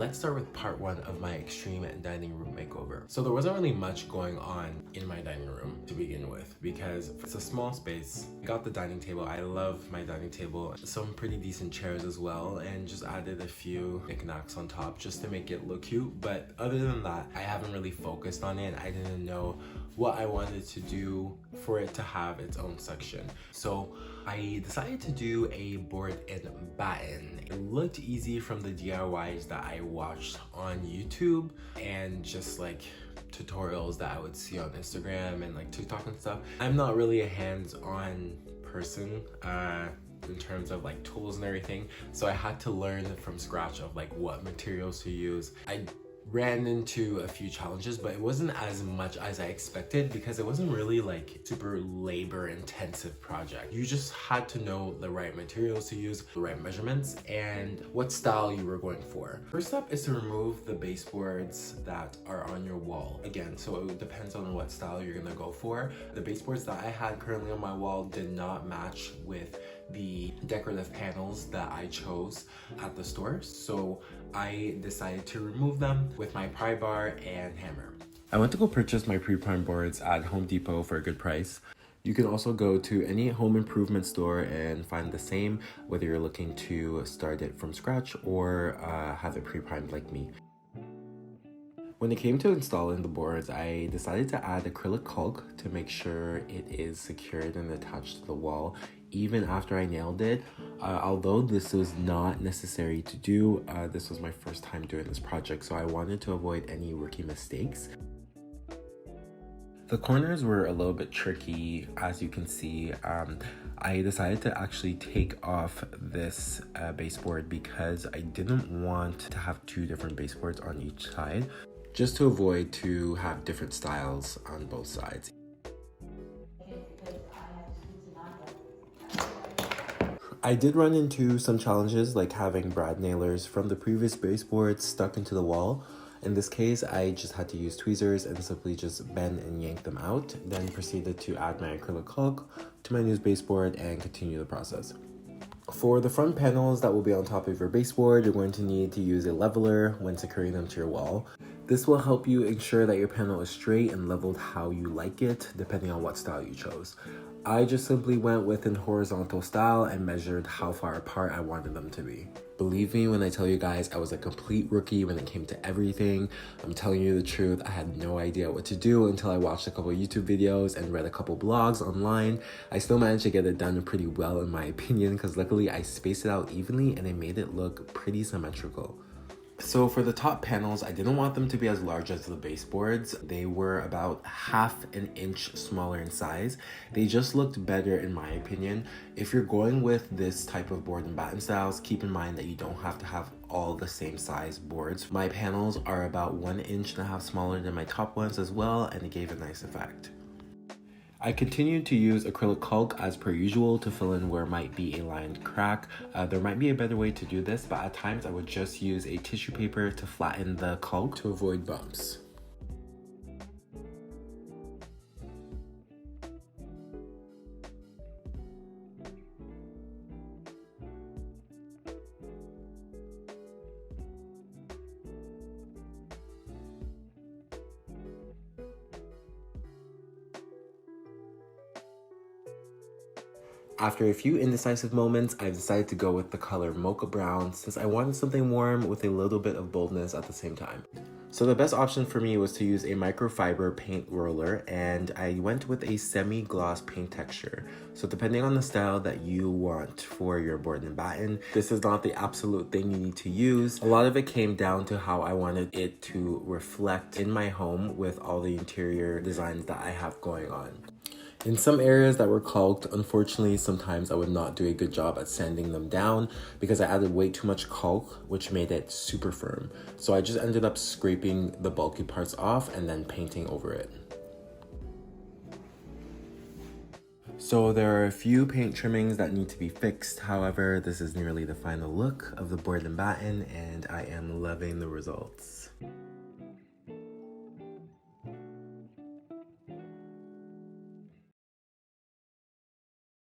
Let's start with part one of my extreme dining room makeover. So there wasn't really much going on in my dining room to begin with because it's a small space. I got the dining table. I love my dining table. Some pretty decent chairs as well, and just added a few knickknacks on top just to make it look cute. But other than that, I haven't really focused on it. I didn't know what I wanted to do for it to have its own section. So I decided to do a board and batten. It looked easy from the DIYs that I watched on YouTube and just like tutorials that I would see on Instagram and like TikTok and stuff. I'm not really a hands-on person in terms of like tools and everything, so I had to learn from scratch of like what materials to use. I ran into a few challenges, but it wasn't as much as I expected because it wasn't really like super labor intensive project. You just had to know the right materials to use, the right measurements, and what style you were going for. First step is to remove the baseboards that are on your wall. Again, so it depends on what style you're gonna go for. The baseboards that I had currently on my wall did not match with the decorative panels that I chose at the store, so I decided to remove them with my pry bar and hammer. I went to go purchase my pre-prime boards at Home Depot for a good price. You can also go to any home improvement store and find the same, whether you're looking to start it from scratch or have it pre-primed like me. When it came to installing the boards, I decided to add acrylic caulk to make sure it is secured and attached to the wall even after I nailed it. Although this was not necessary to do, this was my first time doing this project, so I wanted to avoid any rookie mistakes. The corners were a little bit tricky, as you can see. I decided to actually take off this baseboard because I didn't want to have two different baseboards on each side, just to avoid to have different styles on both sides. I did run into some challenges like having brad nailers from the previous baseboard stuck into the wall. In this case, I just had to use tweezers and simply just bend and yank them out, then proceeded to add my acrylic caulk to my new baseboard and continue the process. For the front panels that will be on top of your baseboard, you're going to need to use a leveler when securing them to your wall. This will help you ensure that your panel is straight and leveled how you like it, depending on what style you chose. I just simply went with an horizontal style and measured how far apart I wanted them to be. Believe me when I tell you guys, I was a complete rookie when it came to everything. I'm telling you the truth, I had no idea what to do until I watched a couple YouTube videos and read a couple blogs online. I still managed to get it done pretty well in my opinion, because luckily I spaced it out evenly and it made it look pretty symmetrical. So for the top panels, I didn't want them to be as large as the baseboards. They were about half an inch smaller in size. They just looked better in my opinion. If you're going with this type of board and batten styles, keep in mind that you don't have to have all the same size boards. My panels are about 1.5 inches smaller than my top ones as well, and it gave a nice effect. I continued to use acrylic caulk as per usual to fill in where might be a lined crack. There might be a better way to do this, but at times I would just use a tissue paper to flatten the caulk to avoid bumps. After a few indecisive moments, I decided to go with the color mocha brown since I wanted something warm with a little bit of boldness at the same time. So the best option for me was to use a microfiber paint roller, and I went with a semi-gloss paint texture. So depending on the style that you want for your board and batten, this is not the absolute thing you need to use. A lot of it came down to how I wanted it to reflect in my home with all the interior designs that I have going on. In some areas that were caulked, unfortunately, sometimes I would not do a good job at sanding them down because I added way too much caulk, which made it super firm. So I just ended up scraping the bulky parts off and then painting over it. So there are a few paint trimmings that need to be fixed. However, this is nearly the final look of the board and batten, and I am loving the results.